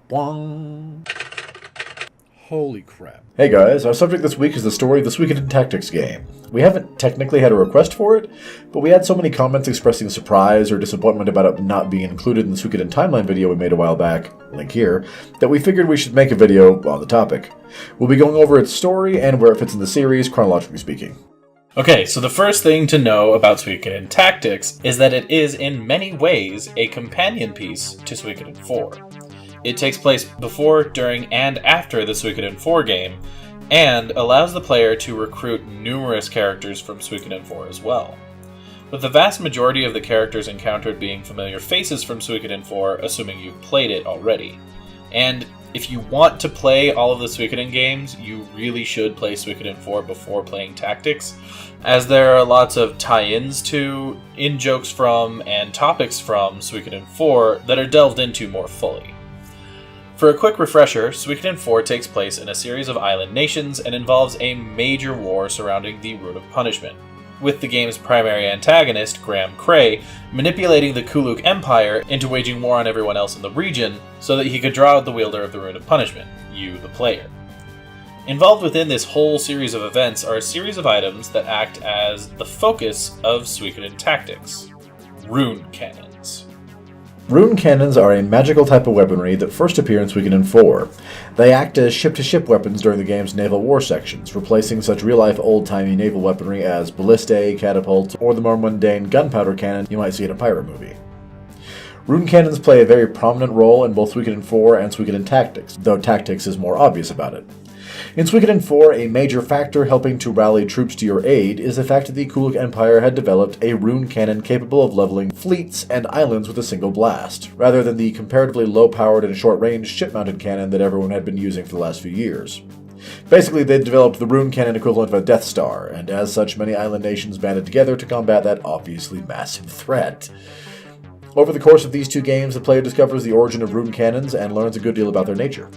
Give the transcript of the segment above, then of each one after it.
Bwong. Holy crap. Hey guys, our subject this week is the story of the Suikoden Tactics game. We haven't technically had a request for it, but we had so many comments expressing surprise or disappointment about it not being included in the Suikoden Timeline video we made a while back, link here, that we figured we should make a video on the topic. We'll be going over its story and where it fits in the series, chronologically speaking. Okay, so the first thing to know about Suikoden Tactics is that it is in many ways a companion piece to Suikoden 4. It takes place before, during, and after the Suikoden 4 game, and allows the player to recruit numerous characters from Suikoden 4 as well. With the vast majority of the characters encountered being familiar faces from Suikoden 4, assuming you've played it already. And if you want to play all of the Suikoden games, you really should play Suikoden 4 before playing Tactics, as there are lots of tie-ins to, in-jokes from, and topics from Suikoden 4 that are delved into more fully. For a quick refresher, Suikoden 4 takes place in a series of island nations and involves a major war surrounding the Rune of Punishment, with the game's primary antagonist, Graham Cray, manipulating the Kuluk Empire into waging war on everyone else in the region so that he could draw out the wielder of the Rune of Punishment, you, the player. Involved within this whole series of events are a series of items that act as the focus of Suikoden Tactics: rune cannons. Rune cannons are a magical type of weaponry that first appear in Suikoden 4. They act as ship-to-ship weapons during the game's naval war sections, replacing such real-life old-timey naval weaponry as ballistae, catapults, or the more mundane gunpowder cannon you might see in a pirate movie. Rune cannons play a very prominent role in both Suikoden 4 and Suikoden Tactics, though Tactics is more obvious about it. In Suikoden 4, a major factor helping to rally troops to your aid is the fact that the Kuluk Empire had developed a rune cannon capable of leveling fleets and islands with a single blast, rather than the comparatively low-powered and short-range ship-mounted cannon that everyone had been using for the last few years. Basically, they developed the rune cannon equivalent of a Death Star, and as such, many island nations banded together to combat that obviously massive threat. Over the course of these two games, the player discovers the origin of rune cannons and learns a good deal about their nature.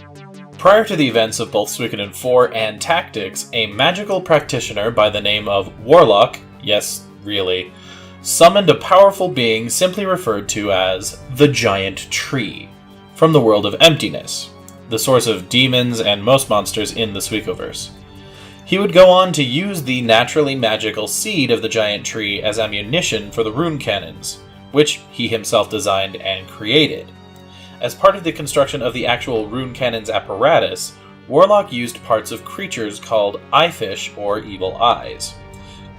Prior to the events of both Suikoden 4 and Tactics, a magical practitioner by the name of Warlock, yes, really, summoned a powerful being simply referred to as the Giant Tree, from the world of emptiness, the source of demons and most monsters in the Suikoverse. He would go on to use the naturally magical seed of the Giant Tree as ammunition for the rune cannons, which he himself designed and created. As part of the construction of the actual rune cannon's apparatus, Warlock used parts of creatures called eyefish or evil eyes.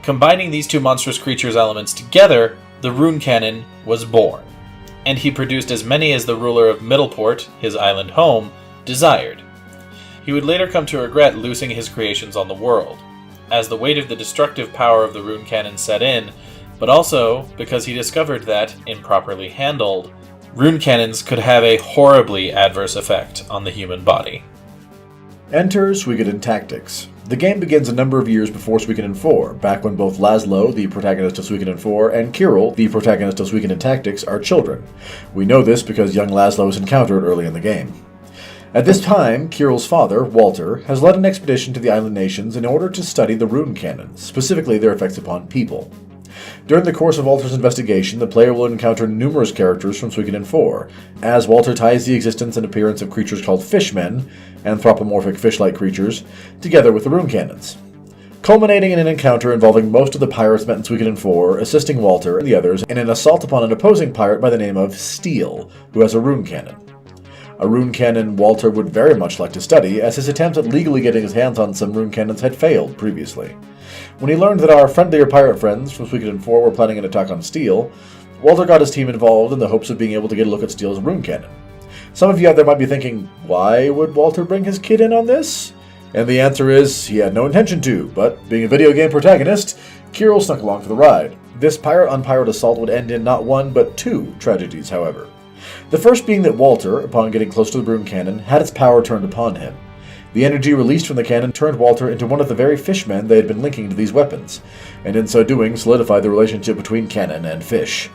Combining these two monstrous creatures' elements together, the rune cannon was born, and he produced as many as the ruler of Middleport, his island home, desired. He would later come to regret loosing his creations on the world, as the weight of the destructive power of the rune cannon set in, but also because he discovered that, improperly handled, rune cannons could have a horribly adverse effect on the human body. Enter Suikoden Tactics. The game begins a number of years before Suikoden 4, back when both Laszlo, the protagonist of Suikoden 4, and Kiril, the protagonist of Suikoden Tactics, are children. We know this because young Laszlo is encountered early in the game. At this time, Kiril's father, Walter, has led an expedition to the island nations in order to study the rune cannons, specifically their effects upon people. During the course of Walter's investigation, the player will encounter numerous characters from Suikoden 4, as Walter ties the existence and appearance of creatures called fishmen, anthropomorphic fish-like creatures, together with the rune cannons, culminating in an encounter involving most of the pirates met in Suikoden 4, assisting Walter and the others in an assault upon an opposing pirate by the name of Steel, who has a rune cannon. A rune cannon Walter would very much like to study, as his attempts at legally getting his hands on some rune cannons had failed previously. When he learned that our friendlier pirate friends from Suikoden 4 were planning an attack on Steel, Walter got his team involved in the hopes of being able to get a look at Steel's rune cannon. Some of you out there might be thinking, why would Walter bring his kid in on this? And the answer is, he had no intention to, but being a video game protagonist, Kiril snuck along for the ride. This pirate-on-pirate assault would end in not one, but two tragedies, however. The first being that Walter, upon getting close to the rune cannon, had its power turned upon him. The energy released from the cannon turned Walter into one of the very fishmen they had been linking to these weapons, and in so doing solidified the relationship between cannon and fish.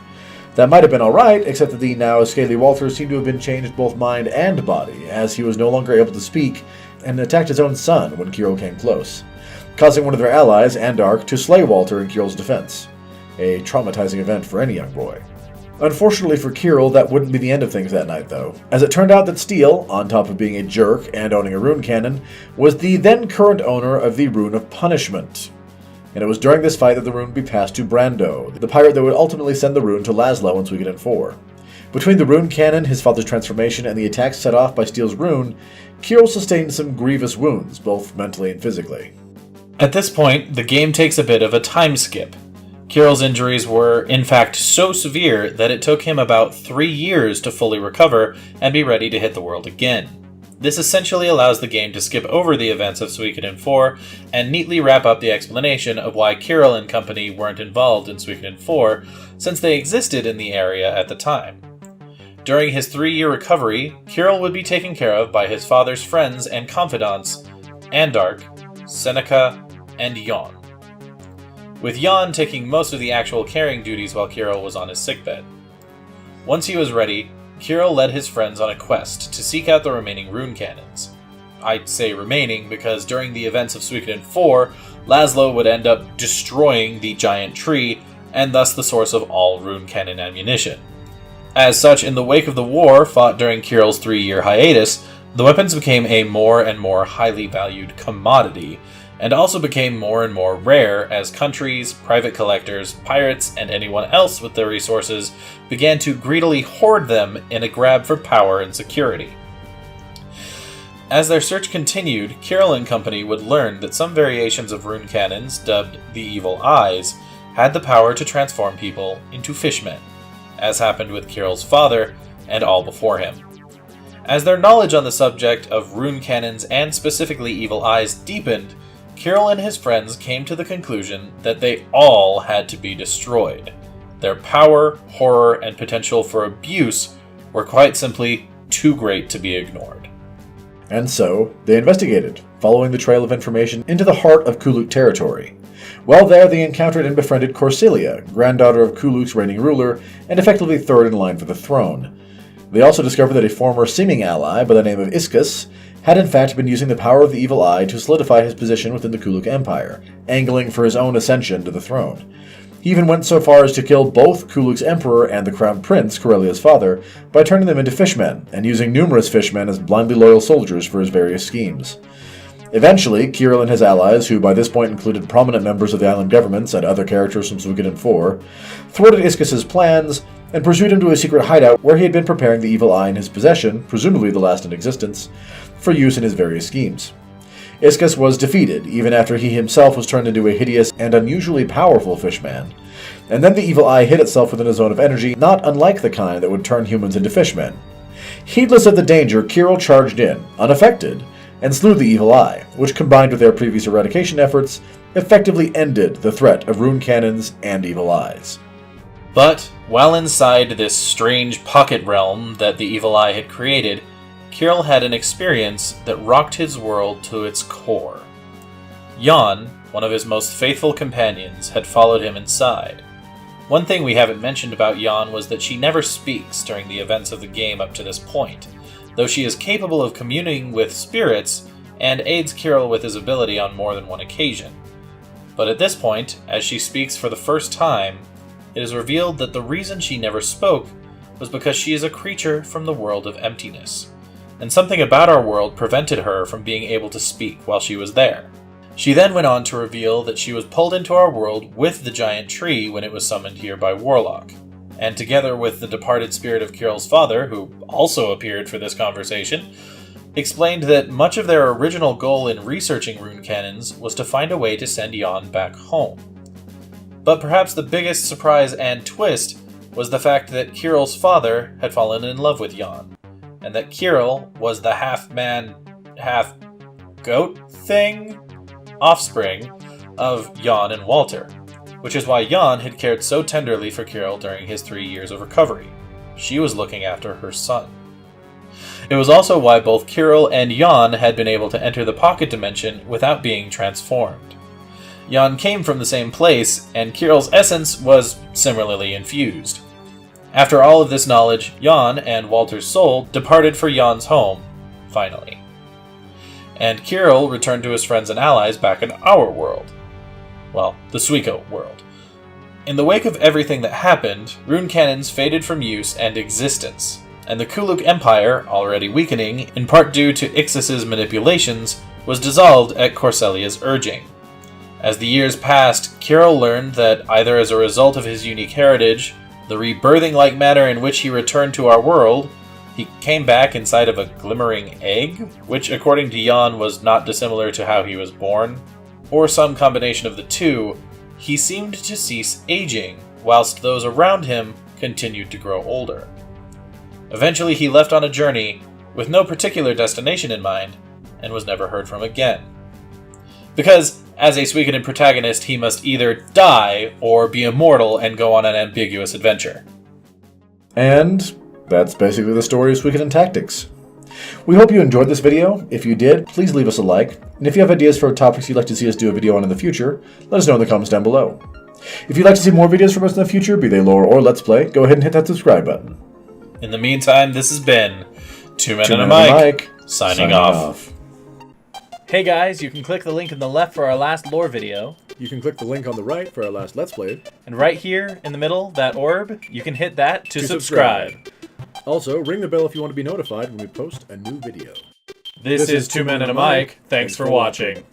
That might have been alright, except that the now scaly Walter seemed to have been changed both mind and body, as he was no longer able to speak, and attacked his own son when Kiril came close, causing one of their allies, Andark, to slay Walter in Kiril's defense. A traumatizing event for any young boy. Unfortunately for Kiril, that wouldn't be the end of things that night, though, as it turned out that Steel, on top of being a jerk and owning a rune cannon, was the then current owner of the Rune of Punishment. And it was during this fight that the rune would be passed to Brando, the pirate that would ultimately send the rune to Laszlo in Suikoden 4. Between the rune cannon, his father's transformation, and the attacks set off by Steel's rune, Kiril sustained some grievous wounds, both mentally and physically. At this point, the game takes a bit of a time skip. Kiril's injuries were, in fact, so severe that it took him about 3 years to fully recover and be ready to hit the world again. This essentially allows the game to skip over the events of Suikoden 4 and neatly wrap up the explanation of why Kiril and company weren't involved in Suikoden 4, since they existed in the area at the time. During his 3-year recovery, Kiril would be taken care of by his father's friends and confidants, Andark, Seneca, and Jan, with Jan taking most of the actual carrying duties while Kiril was on his sickbed. Once he was ready, Kiril led his friends on a quest to seek out the remaining rune cannons. I say remaining because during the events of Suikoden 4, Laszlo would end up destroying the giant tree, and thus the source of all rune cannon ammunition. As such, in the wake of the war fought during Kiril's 3-year hiatus, the weapons became a more and more highly valued commodity, and also became more and more rare as countries, private collectors, pirates, and anyone else with the resources began to greedily hoard them in a grab for power and security. As their search continued, Kiril and company would learn that some variations of rune cannons, dubbed the Evil Eyes, had the power to transform people into fishmen, as happened with Kiril's father and all before him. As their knowledge on the subject of rune cannons and specifically Evil Eyes deepened, Kiril and his friends came to the conclusion that they all had to be destroyed. Their power, horror, and potential for abuse were quite simply too great to be ignored. And so, they investigated, following the trail of information into the heart of Kuluk territory. While there, they encountered and befriended Corsilia, granddaughter of Kuluk's reigning ruler, and effectively third in line for the throne. They also discovered that a former seeming ally by the name of Iskus had in fact been using the power of the Evil Eye to solidify his position within the Kuluk Empire, angling for his own ascension to the throne. He even went so far as to kill both Kuluk's emperor and the crown prince, Corellia's father, by turning them into fishmen, and using numerous fishmen as blindly loyal soldiers for his various schemes. Eventually, Kiril and his allies, who by this point included prominent members of the island governments and other characters from Suikoden 4, thwarted Iskus's plans and pursued him to a secret hideout where he had been preparing the Evil Eye in his possession, presumably the last in existence, for use in his various schemes. Iskus was defeated, even after he himself was turned into a hideous and unusually powerful fishman, and then the Evil Eye hid itself within a zone of energy not unlike the kind that would turn humans into fishmen. Heedless of the danger, Kiril charged in, unaffected, and slew the Evil Eye, which combined with their previous eradication efforts, effectively ended the threat of rune cannons and Evil Eyes. But, while inside this strange pocket realm that the Evil Eye had created, Kiril had an experience that rocked his world to its core. Jan, one of his most faithful companions, had followed him inside. One thing we haven't mentioned about Jan was that she never speaks during the events of the game up to this point, though she is capable of communing with spirits and aids Kiril with his ability on more than one occasion. But at this point, as she speaks for the first time, it is revealed that the reason she never spoke was because she is a creature from the world of emptiness, and something about our world prevented her from being able to speak while she was there. She then went on to reveal that she was pulled into our world with the giant tree when it was summoned here by Warlock, and together with the departed spirit of Kiril's father, who also appeared for this conversation, explained that much of their original goal in researching rune cannons was to find a way to send Jan back home. But perhaps the biggest surprise and twist was the fact that Kiril's father had fallen in love with Jan, and that Kiril was the half-man, half-goat thing? Offspring of Jan and Walter, which is why Jan had cared so tenderly for Kiril during his 3 years of recovery. She was looking after her son. It was also why both Kiril and Jan had been able to enter the pocket dimension without being transformed. Jan came from the same place, and Kiril's essence was similarly infused. After all of this knowledge, Jan and Walter's soul departed for Jan's home, finally. And Kiril returned to his friends and allies back in our world. Well, the Suiko world. In the wake of everything that happened, rune cannons faded from use and existence, and the Kuluk Empire, already weakening, in part due to Ixis's manipulations, was dissolved at Corselia's urging. As the years passed, Kiril learned that either as a result of his unique heritage, the rebirthing-like manner in which he returned to our world, he came back inside of a glimmering egg, which according to Jan was not dissimilar to how he was born, or some combination of the two, he seemed to cease aging, whilst those around him continued to grow older. Eventually he left on a journey with no particular destination in mind, and was never heard from again. Because, as a Suikoden protagonist, he must either die or be immortal and go on an ambiguous adventure. And that's basically the story of Suikoden Tactics. We hope you enjoyed this video. If you did, please leave us a like. And if you have ideas for topics you'd like to see us do a video on in the future, let us know in the comments down below. If you'd like to see more videos from us in the future, be they lore or let's play, go ahead and hit that subscribe button. In the meantime, this has been Two Men and a Mic, signing off. Hey guys, you can click the link in the left for our last lore video. You can click the link on the right for our last Let's Play. And right here in the middle, that orb, you can hit that to subscribe. Also, ring the bell if you want to be notified when we post a new video. This is Two Men and a Mic. Thanks for watching.